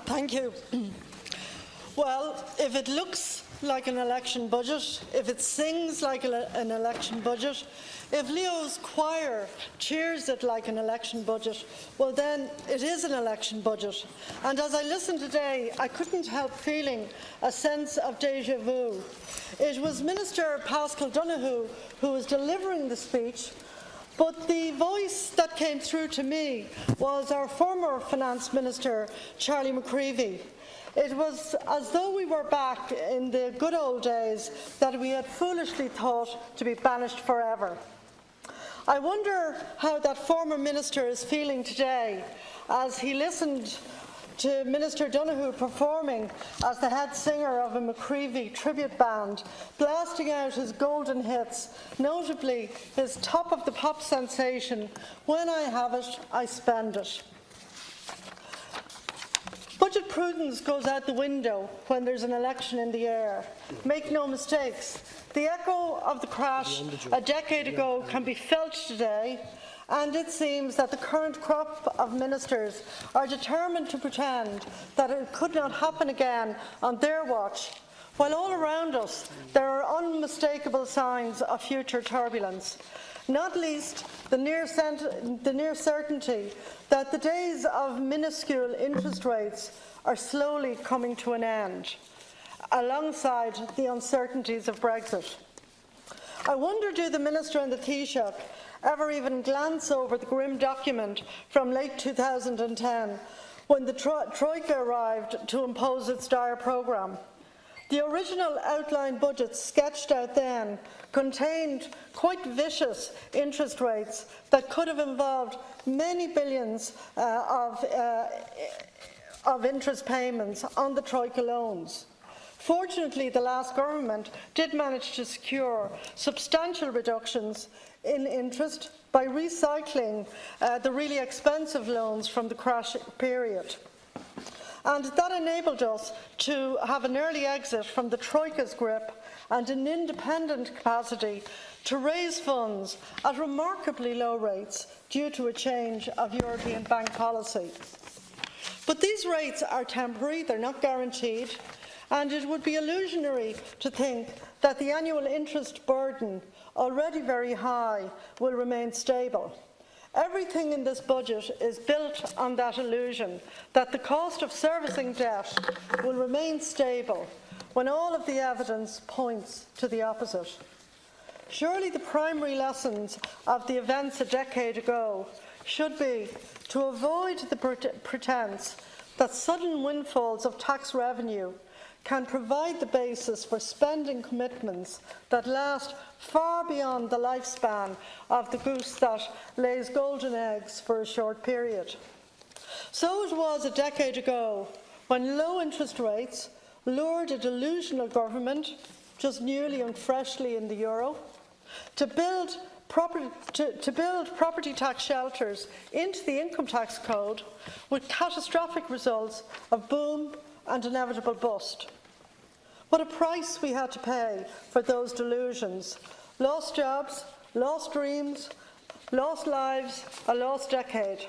Thank you. Well, if it looks like an election budget, if it sings like an election budget, if Leo's choir cheers it like an election budget, well then it is an election budget. And as I listened today, I couldn't help feeling a sense of déjà vu. It was Minister Paschal Donoghue who was delivering the speech, but the voice that came through to me was our former Finance Minister, Charlie McCreevy. It was as though we were back in the good old days that we had foolishly thought to be banished forever. I wonder how that former minister is feeling today as he listened to Minister Donoghue performing as the head singer of a McCreevy tribute band, blasting out his golden hits, notably his top of the pop sensation, "When I Have It, I Spend It." Budget prudence goes out the window when there's an election in the air. Make no mistakes, the echo of the crash a decade ago can be felt today, and it seems that the current crop of ministers are determined to pretend that it could not happen again on their watch, while all around us there are unmistakable signs of future turbulence. Not least the near certainty that the days of minuscule interest rates are slowly coming to an end, alongside the uncertainties of Brexit. I wonder, do the Minister and the Taoiseach ever even glance over the grim document from late 2010 when the Troika arrived to impose its dire programme? The original outline budget sketched out then contained quite vicious interest rates that could have involved many billions of interest payments on the Troika loans. Fortunately, the last government did manage to secure substantial reductions in interest by recycling the really expensive loans from the crash period. And that enabled us to have an early exit from the Troika's grip and an independent capacity to raise funds at remarkably low rates due to a change of European bank policy. But these rates are temporary, they're not guaranteed, and it would be illusionary to think that the annual interest burden, already very high, will remain stable. Everything in this budget is built on that illusion that the cost of servicing debt will remain stable when all of the evidence points to the opposite. Surely the primary lessons of the events a decade ago should be to avoid the pretense that sudden windfalls of tax revenue can provide the basis for spending commitments that last far beyond the lifespan of the goose that lays golden eggs for a short period. So it was a decade ago when low interest rates lured a delusional government, just newly and freshly in the euro, to build property tax shelters into the income tax code, with catastrophic results of boom and inevitable bust. What a price we had to pay for those delusions. Lost jobs, lost dreams, lost lives, a lost decade.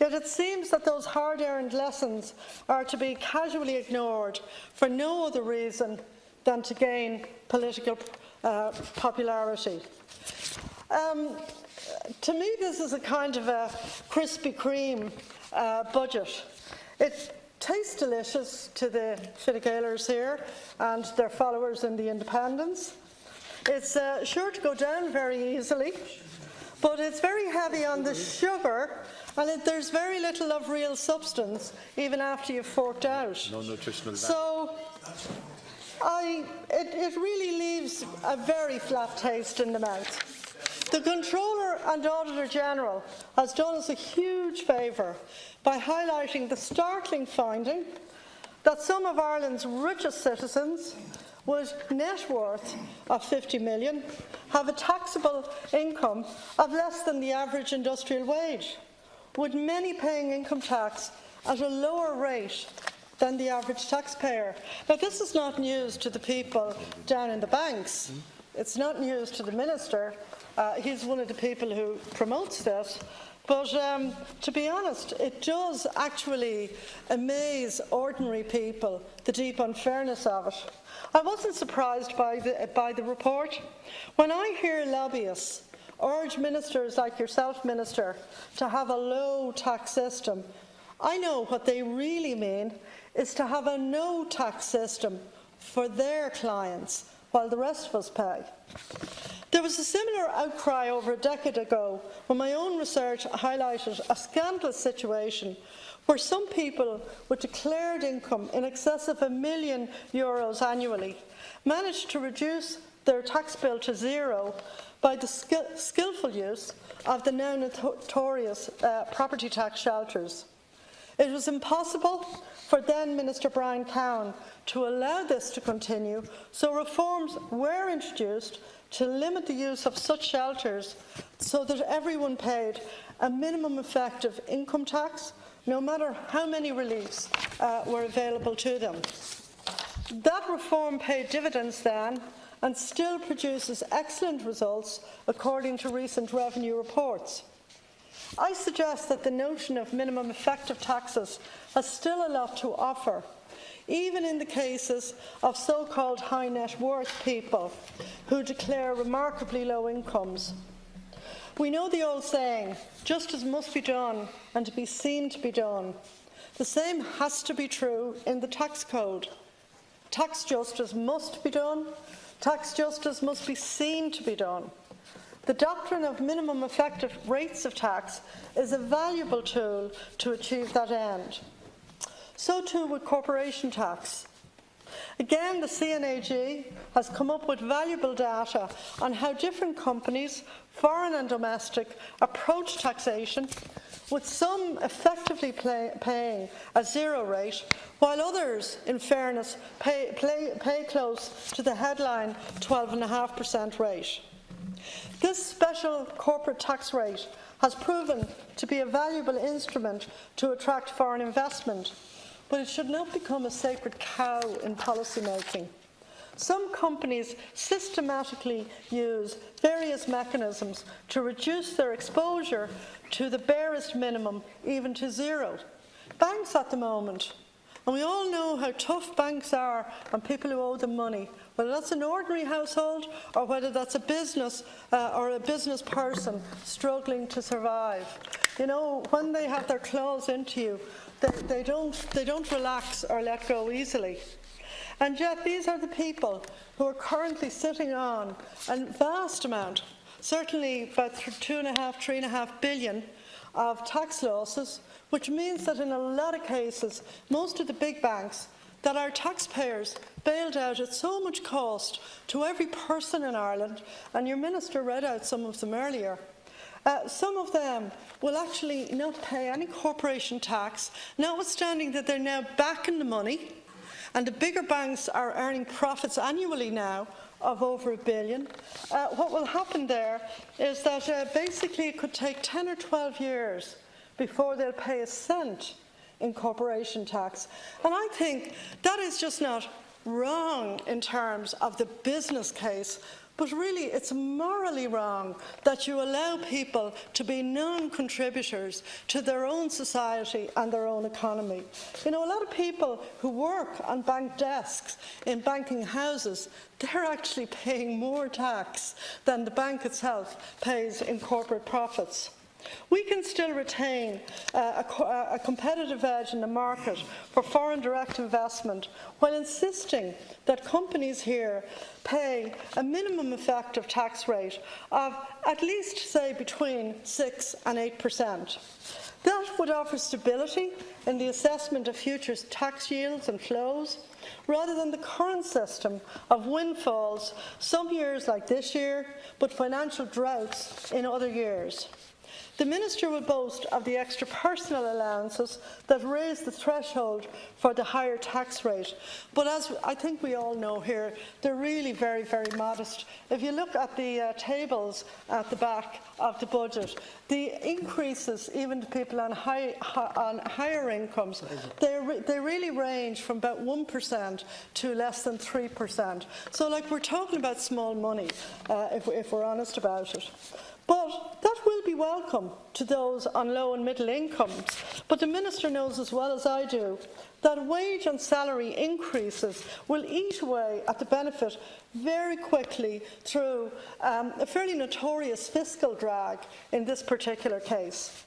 Yet it seems that those hard-earned lessons are to be casually ignored for no other reason than to gain political popularity. To me, this is a kind of a Krispy Kreme budget. It tastes delicious to the Fine Gaelers here and their followers in the Independents. It's sure to go down very easily, but it's very heavy on the sugar, and there's very little of real substance even after you've forked out. No nutritional value. So it really leaves a very flat taste in the mouth. The Controller and Auditor General has done us a huge favour by highlighting the startling finding that some of Ireland's richest citizens, with net worth of 50 million, have a taxable income of less than the average industrial wage, with many paying income tax at a lower rate than the average taxpayer. Now, this is not news to the people down in the banks. It's not news to the Minister. He's one of the people who promotes this. But to be honest, it does actually amaze ordinary people, the deep unfairness of it. I wasn't surprised by the report. When I hear lobbyists urge ministers like yourself, Minister, to have a low tax system, I know what they really mean is to have a no tax system for their clients while the rest of us pay. There was a similar outcry over a decade ago when my own research highlighted a scandalous situation where some people with declared income in excess of €1 million annually managed to reduce their tax bill to zero by the skillful use of the now notorious property tax shelters. It was impossible for then Minister Brian Cowan to allow this to continue, so reforms were introduced to limit the use of such shelters so that everyone paid a minimum effective income tax, no matter how many reliefs were available to them. That reform paid dividends then and still produces excellent results according to recent revenue reports. I suggest that the notion of minimum effective taxes has still a lot to offer, even in the cases of so-called high net worth people who declare remarkably low incomes. We know the old saying, justice must be done and to be seen to be done. The same has to be true in the tax code. Tax justice must be done. Tax justice must be seen to be done. The doctrine of minimum effective rates of tax is a valuable tool to achieve that end. So too with corporation tax. Again, the CNAG has come up with valuable data on how different companies, foreign and domestic, approach taxation, with some effectively paying a zero rate, while others, in fairness, pay close to the headline 12.5% rate. This special corporate tax rate has proven to be a valuable instrument to attract foreign investment, but it should not become a sacred cow in policy making. Some companies systematically use various mechanisms to reduce their exposure to the barest minimum, even to zero. Banks at the moment, and we all know how tough banks are on people who owe them money, whether that's an ordinary household or whether that's a business or a business person struggling to survive. You know, when they have their claws into you, they don't relax or let go easily. And yet these are the people who are currently sitting on a vast amount, certainly about 2.5, 3.5 billion of tax losses, which means that in a lot of cases, most of the big banks that our taxpayers bailed out at so much cost to every person in Ireland, and your minister read out some of them earlier, some of them will actually not pay any corporation tax, notwithstanding that they're now back in the money, and the bigger banks are earning profits annually now of over $1 billion. What will happen there is that basically it could take 10 or 12 years before they'll pay a cent in corporation tax. And I think that is just not wrong in terms of the business case, but really it's morally wrong that you allow people to be non-contributors to their own society and their own economy. You know, a lot of people who work on bank desks in banking houses, they're actually paying more tax than the bank itself pays in corporate profits. We can still retain a competitive edge in the market for foreign direct investment while insisting that companies here pay a minimum effective tax rate of at least, say, between 6 and 8%. That would offer stability in the assessment of future tax yields and flows, rather than the current system of windfalls, some years like this year, but financial droughts in other years. The Minister will boast of the extra personal allowances that raise the threshold for the higher tax rate. But as I think we all know here, they're really very, very modest. If you look at the tables at the back of the budget, the increases, even to people on higher incomes, they really range from about 1% to less than 3%. So, like, we're talking about small money, if we're honest about it. But that will be welcome to those on low and middle incomes. But the Minister knows as well as I do that wage and salary increases will eat away at the benefit very quickly through a fairly notorious fiscal drag in this particular case.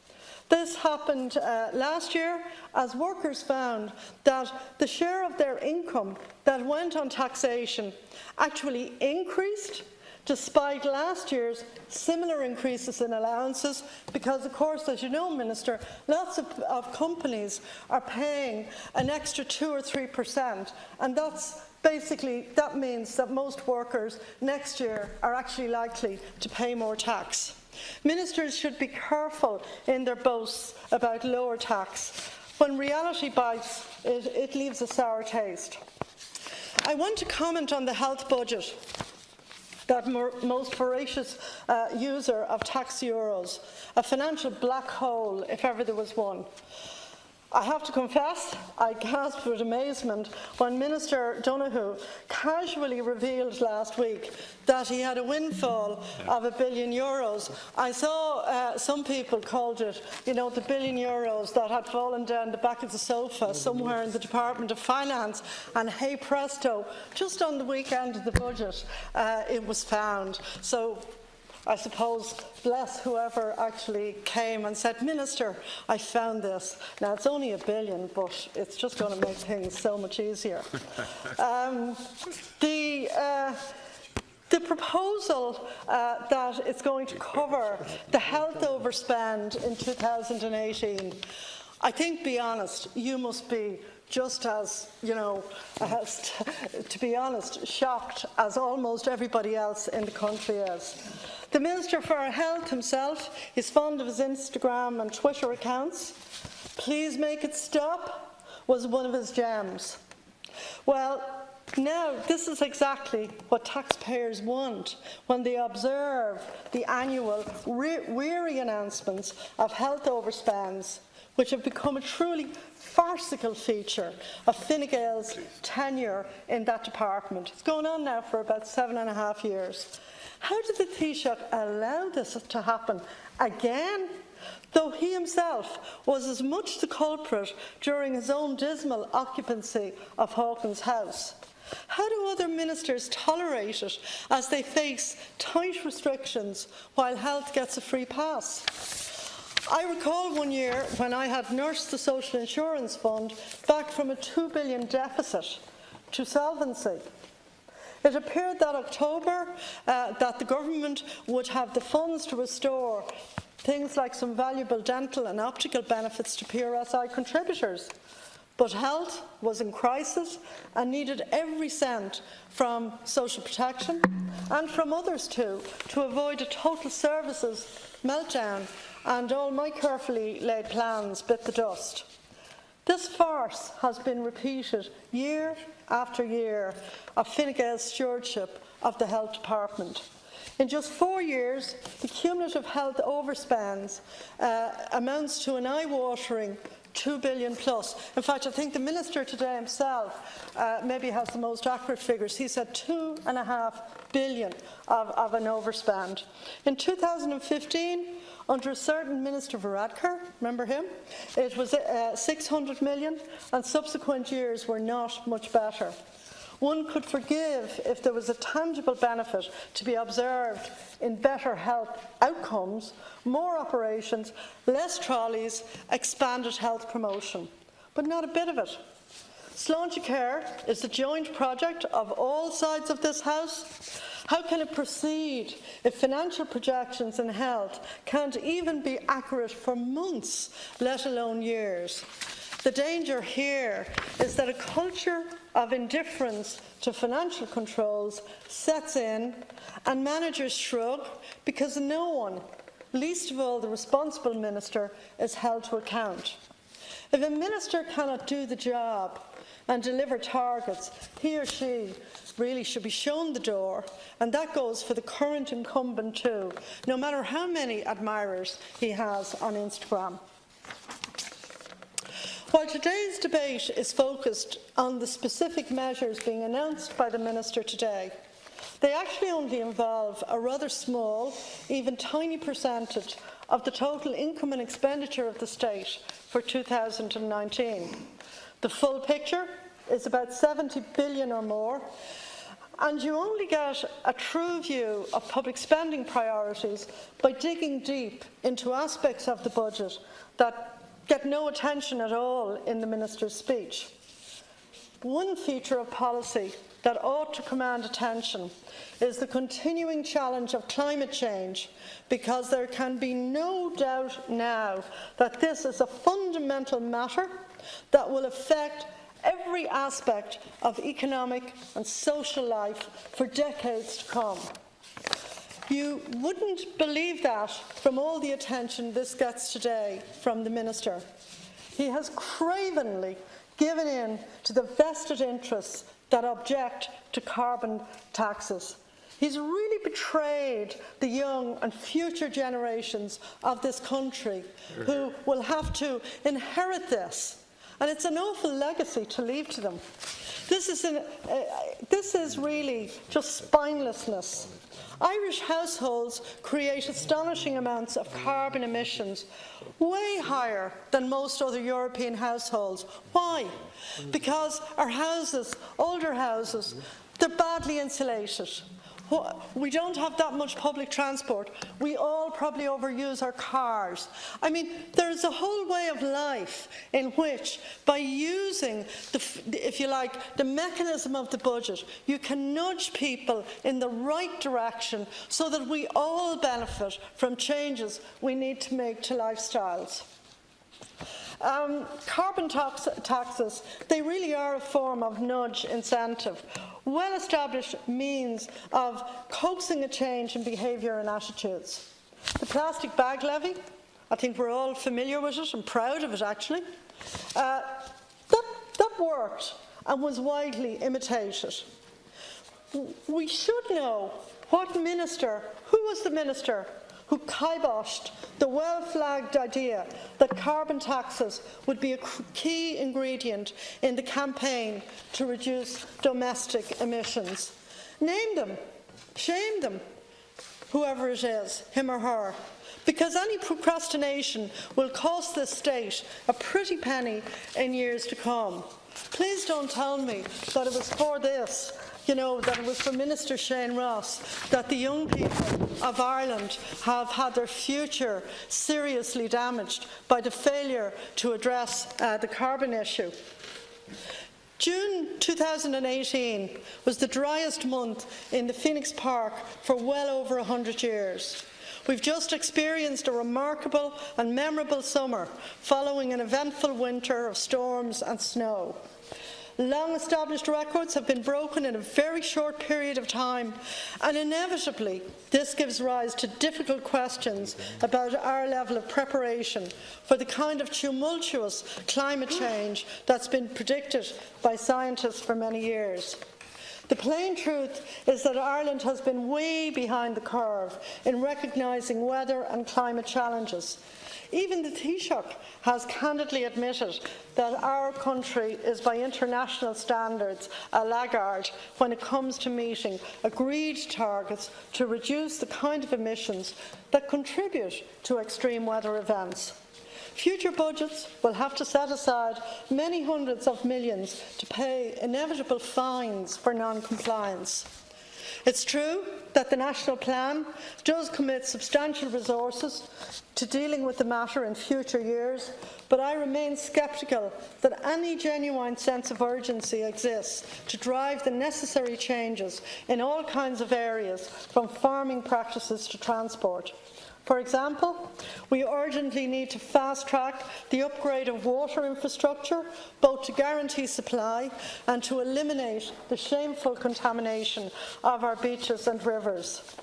This happened last year as workers found that the share of their income that went on taxation actually increased despite last year's similar increases in allowances, because of course, as you know, Minister, lots of companies are paying an extra 2 or 3%, and that means that most workers next year are actually likely to pay more tax. Ministers should be careful in their boasts about lower tax. When reality bites, it leaves a sour taste. I want to comment on the health budget, that most voracious user of tax euros, a financial black hole if ever there was one. I have to confess, I gasped with amazement when Minister Donoghue casually revealed last week that he had a windfall of €1 billion. I saw some people called it, the €1 billion that had fallen down the back of the sofa somewhere in the Department of Finance, and hey presto, just on the weekend of the budget, it was found. So I suppose, bless whoever actually came and said, Minister, I found this. Now, it's only $1 billion, but it's just going to make things so much easier. The proposal that it's going to cover the health overspend in 2018, I think, be honest, you must be just as, to be honest, shocked as almost everybody else in the country is. The Minister for Health himself is fond of his Instagram and Twitter accounts. Please make it stop was one of his gems. Well, now this is exactly what taxpayers want when they observe the annual weary announcements of health overspends, which have become a truly farcical feature of Fine Gael's tenure in that department. It's going on now for about 7.5 years. How did the Taoiseach allow this to happen again, though he himself was as much the culprit during his own dismal occupancy of Hawkins House? How do other ministers tolerate it as they face tight restrictions while health gets a free pass? I recall one year when I had nursed the Social Insurance Fund back from a $2 billion deficit to solvency. It appeared that October that the government would have the funds to restore things like some valuable dental and optical benefits to PRSI contributors. But health was in crisis and needed every cent from social protection and from others too to avoid a total services meltdown, and all my carefully laid plans bit the dust. This farce has been repeated year after year of Fine Gael's stewardship of the health department. In just 4 years, the cumulative health overspends amounts to an eye-watering $2 billion plus. In fact, I think the Minister today himself maybe has the most accurate figures. He said $2.5 billion of an overspend. In 2015, under a certain Minister Varadkar, remember him, it was 600 million, and subsequent years were not much better. One could forgive if there was a tangible benefit to be observed in better health outcomes, more operations, less trolleys, expanded health promotion. But not a bit of it. Sláintecare is a joint project of all sides of this House. How can it proceed if financial projections in health can't even be accurate for months, let alone years? The danger here is that a culture of indifference to financial controls sets in and managers shrug because no one, least of all the responsible minister, is held to account. If a minister cannot do the job and deliver targets, he or she really should be shown the door, and that goes for the current incumbent too, no matter how many admirers he has on Instagram. While today's debate is focused on the specific measures being announced by the Minister today, They actually only involve a rather small, even tiny percentage of the total income and expenditure of the state for 2019. The full picture is about 70 billion or more, and you only get a true view of public spending priorities by digging deep into aspects of the budget that get no attention at all in the Minister's speech. One feature of policy that ought to command attention is the continuing challenge of climate change, because there can be no doubt now that this is a fundamental matter that will affect every aspect of economic and social life for decades to come. You wouldn't believe that from all the attention this gets today from the Minister. He has cravenly given in to the vested interests that object to carbon taxes. He's really betrayed the young and future generations of this country who will have to inherit this. And it's an awful legacy to leave to them. This is really just spinelessness. Irish households create astonishing amounts of carbon emissions, way higher than most other European households. Why? Because our houses, older houses, they're badly insulated. We don't have that much public transport. We all probably overuse our cars. I mean, there's a whole way of life in which, by using, if you like, the mechanism of the budget, you can nudge people in the right direction so that we all benefit from changes we need to make to lifestyles. Carbon taxes, they really are a form of nudge incentive, well-established means of coaxing a change in behaviour and attitudes. The plastic bag levy, I think we're all familiar with it and proud of it actually. That worked and was widely imitated. We should know what minister, who was the minister who kiboshed the well-flagged idea that carbon taxes would be a key ingredient in the campaign to reduce domestic emissions. Name them, shame them, whoever it is, him or her, because any procrastination will cost this state a pretty penny in years to come. Please don't tell me that it was for this, that it was for Minister Shane Ross, that the young people of Ireland have had their future seriously damaged by the failure to address the carbon issue. June 2018 was the driest month in the Phoenix Park for well over 100 years. We've just experienced a remarkable and memorable summer following an eventful winter of storms and snow. Long-established records have been broken in a very short period of time, and inevitably this gives rise to difficult questions about our level of preparation for the kind of tumultuous climate change that's been predicted by scientists for many years. The plain truth is that Ireland has been way behind the curve in recognising weather and climate challenges. Even the Taoiseach has candidly admitted that our country is, by international standards, a laggard when it comes to meeting agreed targets to reduce the kind of emissions that contribute to extreme weather events. Future budgets will have to set aside many hundreds of millions to pay inevitable fines for non-compliance. It's true that the National Plan does commit substantial resources to dealing with the matter in future years, but I remain sceptical that any genuine sense of urgency exists to drive the necessary changes in all kinds of areas, from farming practices to transport. For example, we urgently need to fast-track the upgrade of water infrastructure, both to guarantee supply and to eliminate the shameful contamination of our beaches and rivers.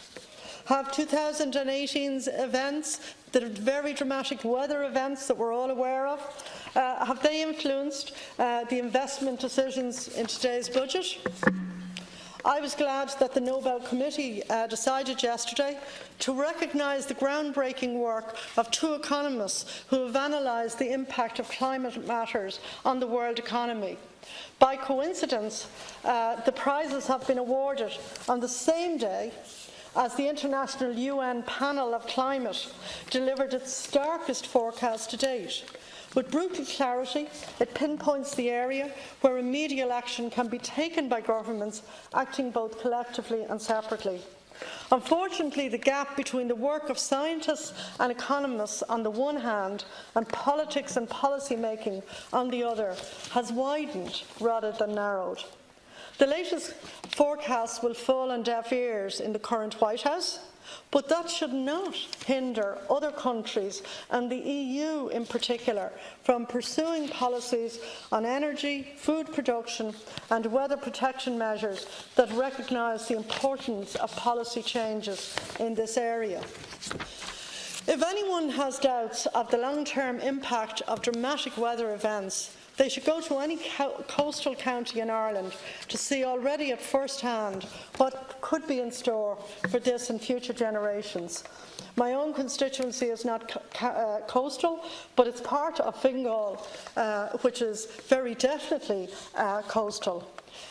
Have 2018's events, the very dramatic weather events that we're all aware of, have they influenced the investment decisions in today's budget? I was glad that the Nobel Committee decided yesterday to recognise the groundbreaking work of two economists who have analysed the impact of climate matters on the world economy. By coincidence, the prizes have been awarded on the same day as the International UN Panel of Climate delivered its starkest forecast to date. With brutal clarity, it pinpoints the area where remedial action can be taken by governments acting both collectively and separately. Unfortunately, the gap between the work of scientists and economists on the one hand and politics and policy making on the other has widened rather than narrowed. The latest forecasts will fall on deaf ears in the current White House, but that should not hinder other countries, and the EU in particular, from pursuing policies on energy, food production and weather protection measures that recognise the importance of policy changes in this area. If anyone has doubts of the long-term impact of dramatic weather events, they should go to any coastal county in Ireland to see already at first hand what could be in store for this and future generations. My own constituency is not coastal, but it's part of Fingal, which is very definitely coastal.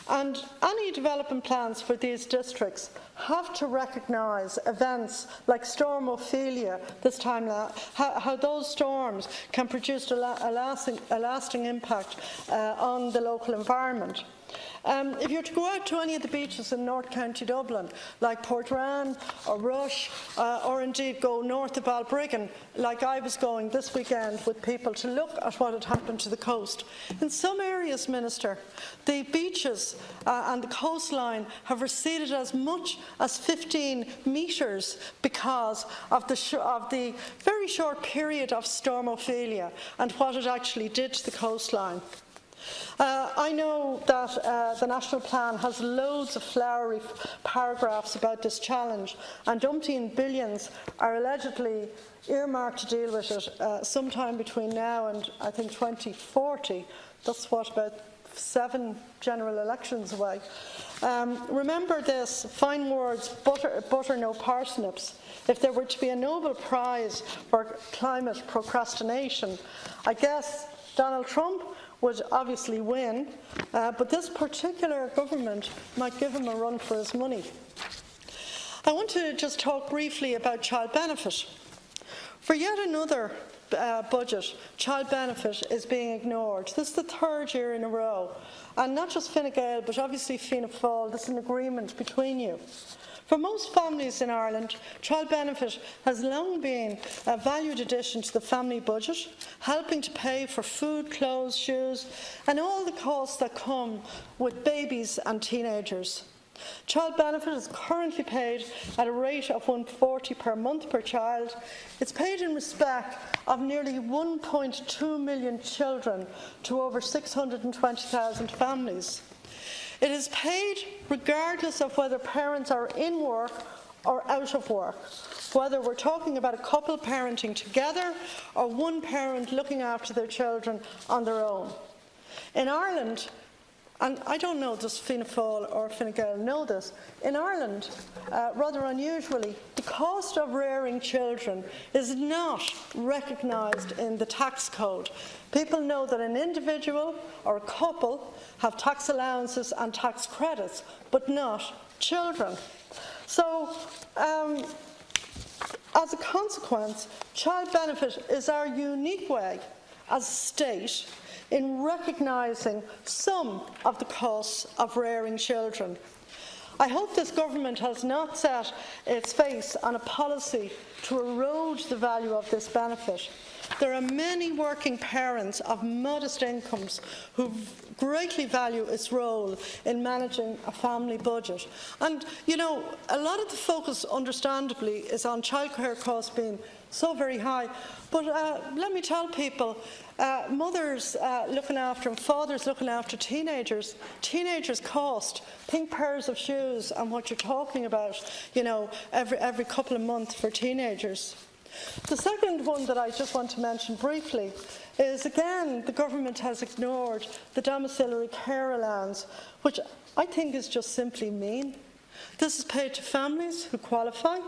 And any development plans for these districts have to recognise events like Storm Ophelia this time, how those storms can produce a lasting impact on the local environment. If you're to go out to any of the beaches in North County Dublin, like Portrane or Rush, or indeed go north of Balbriggan, like I was going this weekend with people to look at what had happened to the coast. In some areas, Minister, the beaches and the coastline have receded as much as 15 metres because of the very short period of Storm Ophelia and what it actually did to the coastline. I know that the National Plan has loads of flowery paragraphs about this challenge, and umpteen billions are allegedly earmarked to deal with it sometime between now and, I think, 2040. That's what, about 7 general elections away. Remember this, fine words, butter no parsnips. If there were to be a Nobel Prize for climate procrastination, I guess Donald Trump would obviously win, but this particular government might give him a run for his money. I want to just talk briefly about child benefit. For yet another budget, child benefit is being ignored. This is the 3rd year in a row, and not just Fine Gael, but obviously Fianna Fáil. This is an agreement between you. For most families in Ireland, child benefit has long been a valued addition to the family budget, helping to pay for food, clothes, shoes, and all the costs that come with babies and teenagers. Child benefit is currently paid at a rate of £140 per month per child. It's paid in respect of nearly 1.2 million children to over 620,000 families. It is paid regardless of whether parents are in work or out of work, whether we're talking about a couple parenting together or one parent looking after their children on their own. In Ireland, and I don't know, does Fianna Fáil or Fine Gael know this, in Ireland, rather unusually, the cost of rearing children is not recognised in the tax code. People know that an individual or a couple have tax allowances and tax credits, but not children. So, as a consequence, child benefit is our unique way as a state in recognising some of the costs of rearing children. I hope this government has not set its face on a policy to erode the value of this benefit. There are many working parents of modest incomes who greatly value its role in managing a family budget. And, you know, a lot of the focus, understandably, is on childcare costs being so very high. But let me tell people, mothers looking after and fathers looking after teenagers cost, think pairs of shoes and what you're talking about, you know, every couple of months for teenagers. The second one that I just want to mention briefly is, again, the government has ignored the domiciliary care allowance, which I think is just simply mean. This is paid to families who qualify,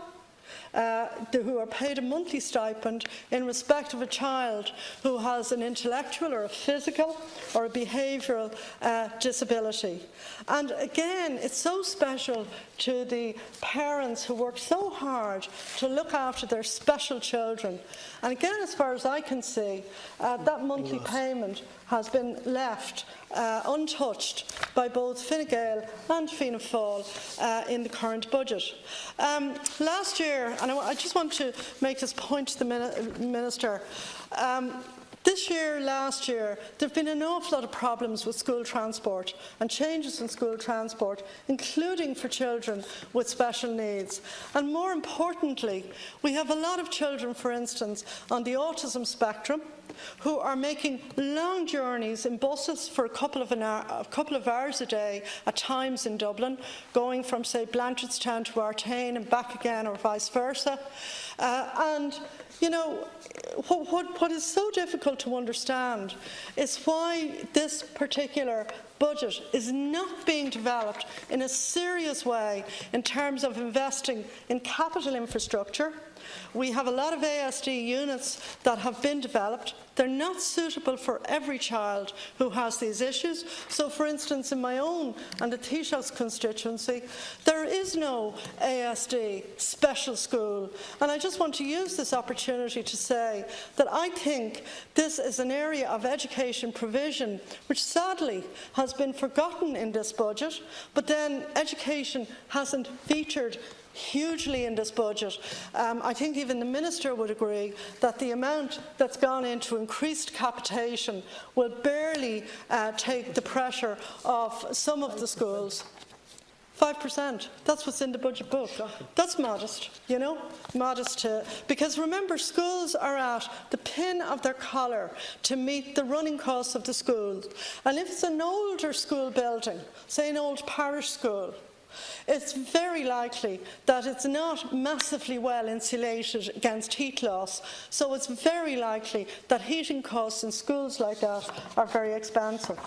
who are paid a monthly stipend in respect of a child who has an intellectual or a physical or a behavioural disability. And again, it's so special to the parents who work so hard to look after their special children. And again, as far as I can see, that monthly payment has been left untouched by both Fine Gael and Fianna Fáil in the current budget. Last year, and I just want to make this point to the Minister, last year, there have been an awful lot of problems with school transport and changes in school transport, including for children with special needs. And more importantly, we have a lot of children, for instance, on the autism spectrum, who are making long journeys in buses for a couple of hours a day at times in Dublin, going from, say, Blanchardstown to Artane and back again, or vice versa. And you know, what is so difficult to understand is why this particular budget is not being developed in a serious way in terms of investing in capital infrastructure. We have a lot of ASD units that have been developed. They're not suitable for every child who has these issues. So, for instance, in my own and the Taoiseach's constituency, there is no ASD special school. And I just want to use this opportunity to say that I think this is an area of education provision which sadly has been forgotten in this budget, but then education hasn't featured hugely in this budget. I think even the Minister would agree that the amount that's gone into increased capitation will barely take the pressure off some of the schools. 5%, that's what's in the budget book. That's modest, you know, modest because remember, schools are at the pin of their collar to meet the running costs of the schools. And if it's an older school building, say an old parish school, it's very likely that it's not massively well insulated against heat loss, so it's very likely that heating costs in schools like that are very expensive.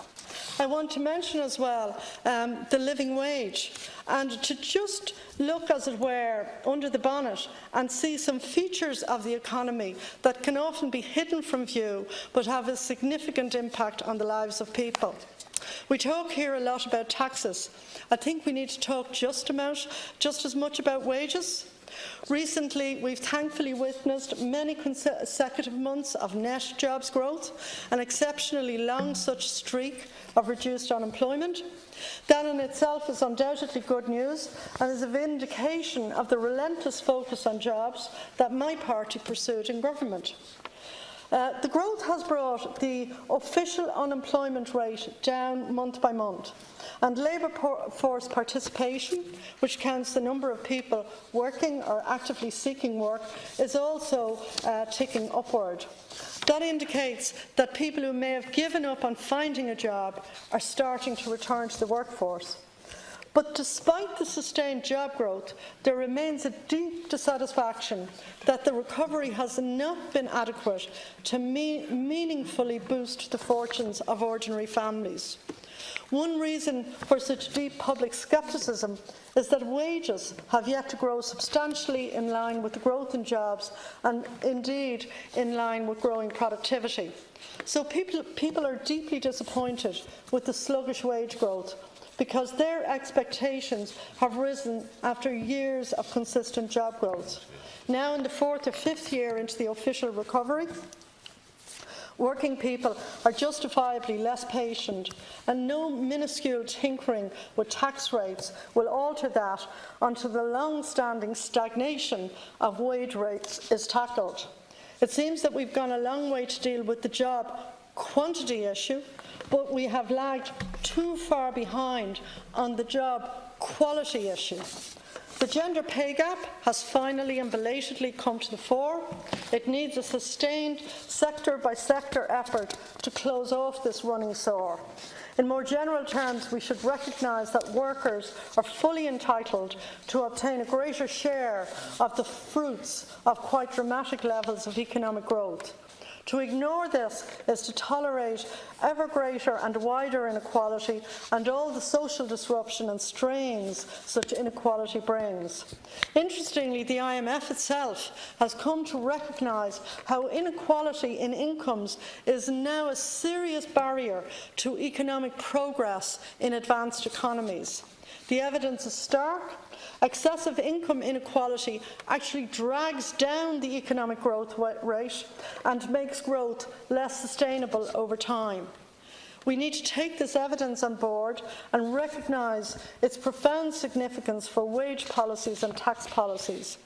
I want to mention as well the living wage, and to just look, as it were, under the bonnet and see some features of the economy that can often be hidden from view but have a significant impact on the lives of people. We talk here a lot about taxes. I think we need to talk just as much about wages. Recently, we've thankfully witnessed many consecutive months of net jobs growth, an exceptionally long such streak of reduced unemployment. That in itself is undoubtedly good news and is a vindication of the relentless focus on jobs that my party pursued in government. The growth has brought the official unemployment rate down month by month, and labour force participation, which counts the number of people working or actively seeking work, is also ticking upward. That indicates that people who may have given up on finding a job are starting to return to the workforce. But despite the sustained job growth, there remains a deep dissatisfaction that the recovery has not been adequate to meaningfully boost the fortunes of ordinary families. One reason for such deep public scepticism is that wages have yet to grow substantially in line with the growth in jobs and indeed in line with growing productivity. So people are deeply disappointed with the sluggish wage growth, because their expectations have risen after years of consistent job growth. Now in the 4th or 5th year into the official recovery, working people are justifiably less patient, and no minuscule tinkering with tax rates will alter that until the long-standing stagnation of wage rates is tackled. It seems that we've gone a long way to deal with the job quantity issue, but we have lagged too far behind on the job quality issue. The gender pay gap has finally and belatedly come to the fore. It needs a sustained sector-by-sector effort to close off this running sore. In more general terms, we should recognise that workers are fully entitled to obtain a greater share of the fruits of quite dramatic levels of economic growth. To ignore this is to tolerate ever greater and wider inequality and all the social disruption and strains such inequality brings. Interestingly, the IMF itself has come to recognise how inequality in incomes is now a serious barrier to economic progress in advanced economies. The evidence is stark. Excessive income inequality actually drags down the economic growth rate and makes growth less sustainable over time. We need to take this evidence on board and recognise its profound significance for wage policies and tax policies.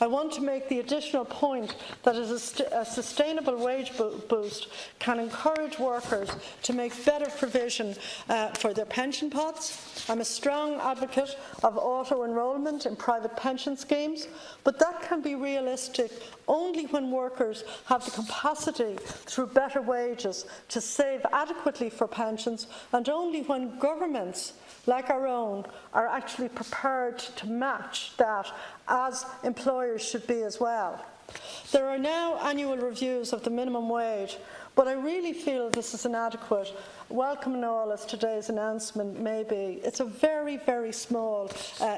I want to make the additional point that a sustainable wage boost can encourage workers to make better provision for their pension pots. I'm a strong advocate of auto-enrolment in private pension schemes, but that can be realistic only when workers have the capacity through better wages to save adequately for pensions, and only when governments like our own are actually prepared to match that, as employers should be as well. There are now annual reviews of the minimum wage, but I really feel this is inadequate. Welcome and all, as today's announcement may be, it's a very, very small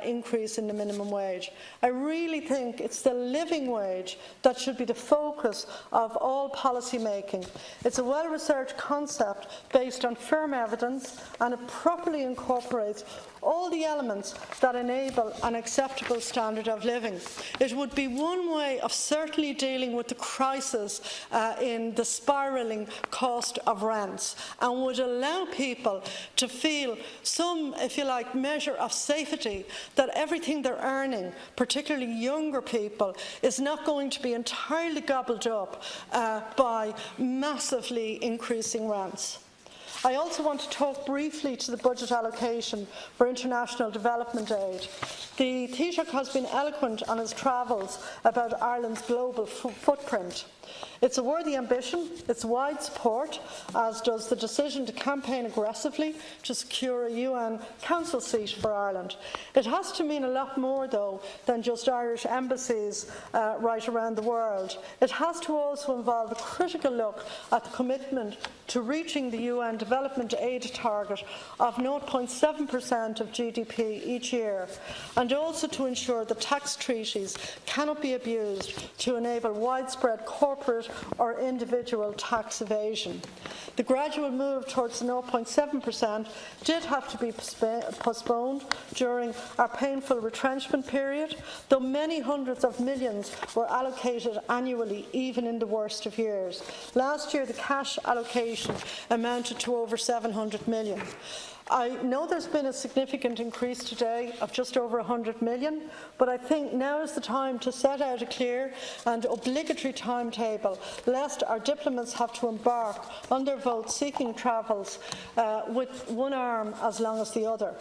increase in the minimum wage. I really think it's the living wage that should be the focus of all policy making. It's a well-researched concept based on firm evidence, and it properly incorporates all the elements that enable an acceptable standard of living. It would be one way of certainly dealing with the crisis in the spiralling cost of rents, and would allow people to feel some, if you like, measure of safety that everything they're earning, particularly younger people, is not going to be entirely gobbled up by massively increasing rents. I also want to talk briefly to the budget allocation for international development aid. The Taoiseach has been eloquent on his travels about Ireland's global footprint. It's a worthy ambition, it's wide support, as does the decision to campaign aggressively to secure a UN Council seat for Ireland. It has to mean a lot more, though, than just Irish embassies right around the world. It has to also involve a critical look at the commitment to reaching the UN development aid target of 0.7% of GDP each year, and also to ensure that tax treaties cannot be abused to enable widespread corporate or individual tax evasion. The gradual move towards the 0.7% did have to be postponed during our painful retrenchment period, though many hundreds of millions were allocated annually, even in the worst of years. Last year, the cash allocation amounted to over 700 million. I know there's been a significant increase today of just over 100 million, but I think now is the time to set out a clear and obligatory timetable, lest our diplomats have to embark on their vote-seeking travels with one arm as long as the other.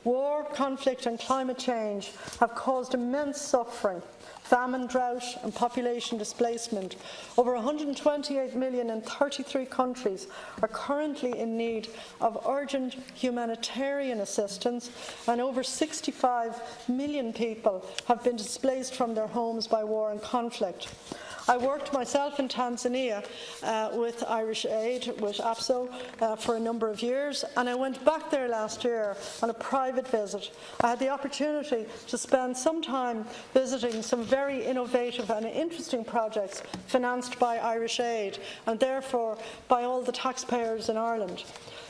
War, conflict and climate change have caused immense suffering. Famine, drought and population displacement. Over 128 million in 33 countries are currently in need of urgent humanitarian assistance, and over 65 million people have been displaced from their homes by war and conflict. I worked myself in Tanzania with Irish Aid, with APSO, for a number of years, and I went back there last year on a private visit. I had the opportunity to spend some time visiting some very innovative and interesting projects financed by Irish Aid, and therefore by all the taxpayers in Ireland.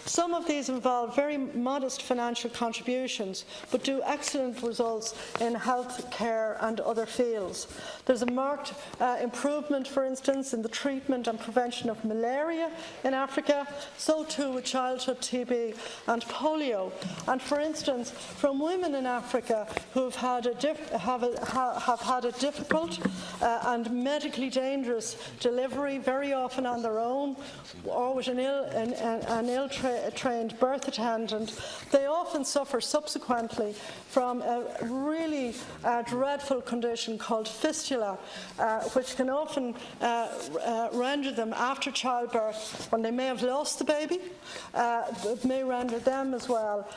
Some of these involve very modest financial contributions, but do excellent results in health care and other fields. There's a marked improvement, for instance, in the treatment and prevention of malaria in Africa, so too with childhood TB and polio. And for instance, from women in Africa who have had a difficult and medically dangerous delivery, very often on their own, or with an ill-trained birth attendant, they often suffer subsequently from a really dreadful condition called fistula, which can often render them, after childbirth, when they may have lost the baby, it may render them as well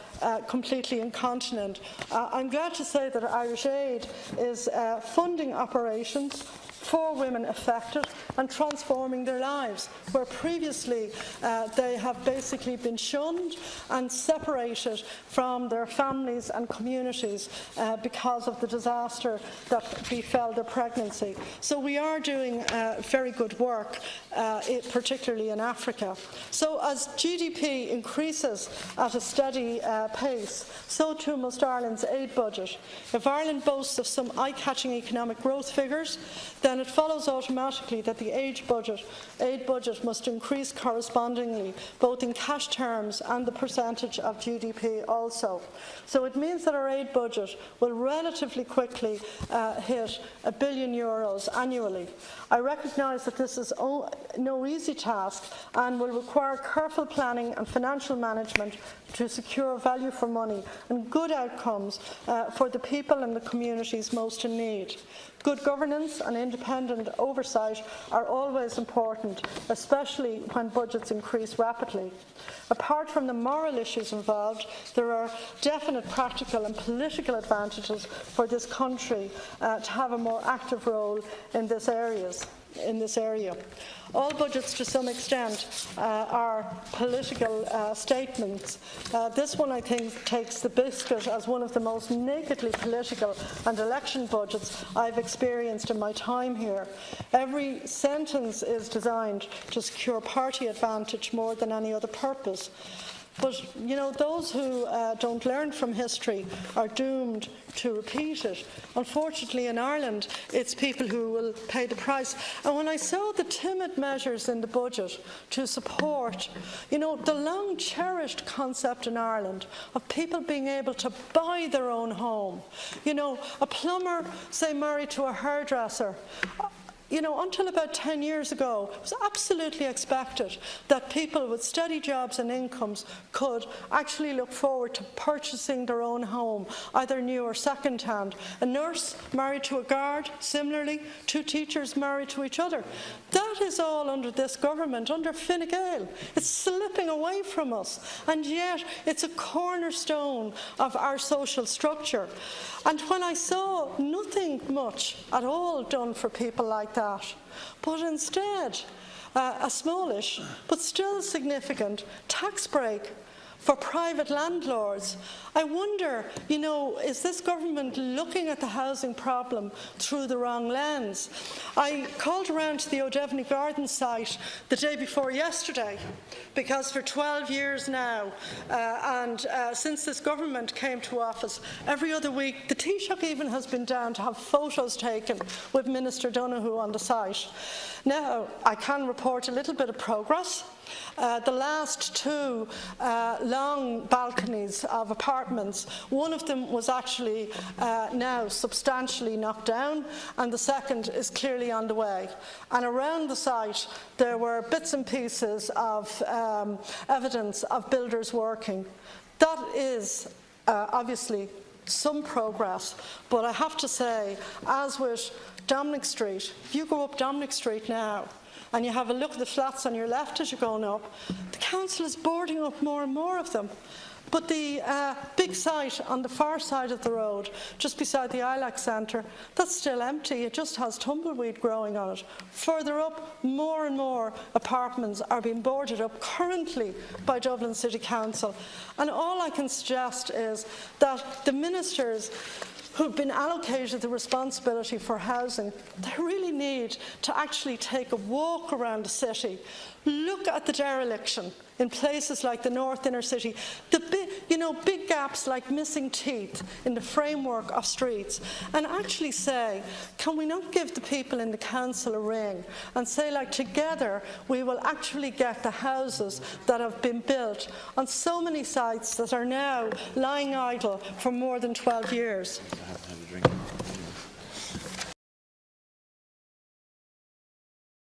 completely incontinent. I'm glad to say that Irish Aid is funding operations for women affected and transforming their lives, where previously they have basically been shunned and separated from their families and communities because of the disaster that befell their pregnancy. So we are doing very good work, particularly in Africa. So as GDP increases at a steady pace, so too must Ireland's aid budget. If Ireland boasts of some eye-catching economic growth figures, then it follows automatically that the aid budget must increase correspondingly, both in cash terms and the percentage of GDP also. So it means that our aid budget will relatively quickly hit €1 billion annually. I recognise that this is no easy task and will require careful planning and financial management to secure value for money and good outcomes for the people and the communities most in need. Good governance and independent oversight are always important, especially when budgets increase rapidly. Apart from the moral issues involved, there are definite practical and political advantages for this country to have a more active role in this area. All budgets, to some extent, are political statements. This one, I think, takes the biscuit as one of the most nakedly political and election budgets I've experienced in my time here. Every sentence is designed to secure party advantage more than any other purpose. But, you know, those who don't learn from history are doomed to repeat it. Unfortunately, in Ireland, it's people who will pay the price. And when I saw the timid measures in the budget to support, you know, the long-cherished concept in Ireland of people being able to buy their own home, you know, a plumber, say, married to a hairdresser, you know, until about 10 years ago, it was absolutely expected that people with steady jobs and incomes could actually look forward to purchasing their own home, either new or second-hand. A nurse married to a guard, similarly, 2 teachers married to each other. That is all under this government, under Fine Gael. It's slipping away from us, and yet it's a cornerstone of our social structure. And when I saw nothing much at all done for people like that, but instead a smallish but still significant tax break for private landlords, I wonder, you know, is this government looking at the housing problem through the wrong lens? I called around to the O'Devany Garden site the day before yesterday, because for 12 years now, since this government came to office, every other week the Taoiseach even has been down to have photos taken with Minister Donoghue on the site. Now, I can report a little bit of progress. The last 2 long balconies of apartments, one of them was actually now substantially knocked down, and the second is clearly on the way. And around the site there were bits and pieces of evidence of builders working. That is obviously some progress, but I have to say, as with Dominic Street, if you go up Dominic Street now and you have a look at the flats on your left as you're going up, the council is boarding up more and more of them. But the big site on the far side of the road, just beside the ILAC Centre, that's still empty. It just has tumbleweed growing on it. Further up, more and more apartments are being boarded up currently by Dublin City Council. And all I can suggest is that the ministers who've been allocated the responsibility for housing, they really need to actually take a walk around the city, look at the dereliction in places like the North Inner City, the big gaps like missing teeth in the framework of streets, and actually say, can we not give the people in the council a ring and say, like, together we will actually get the houses that have been built on so many sites that are now lying idle for more than 12 years. Have a drink.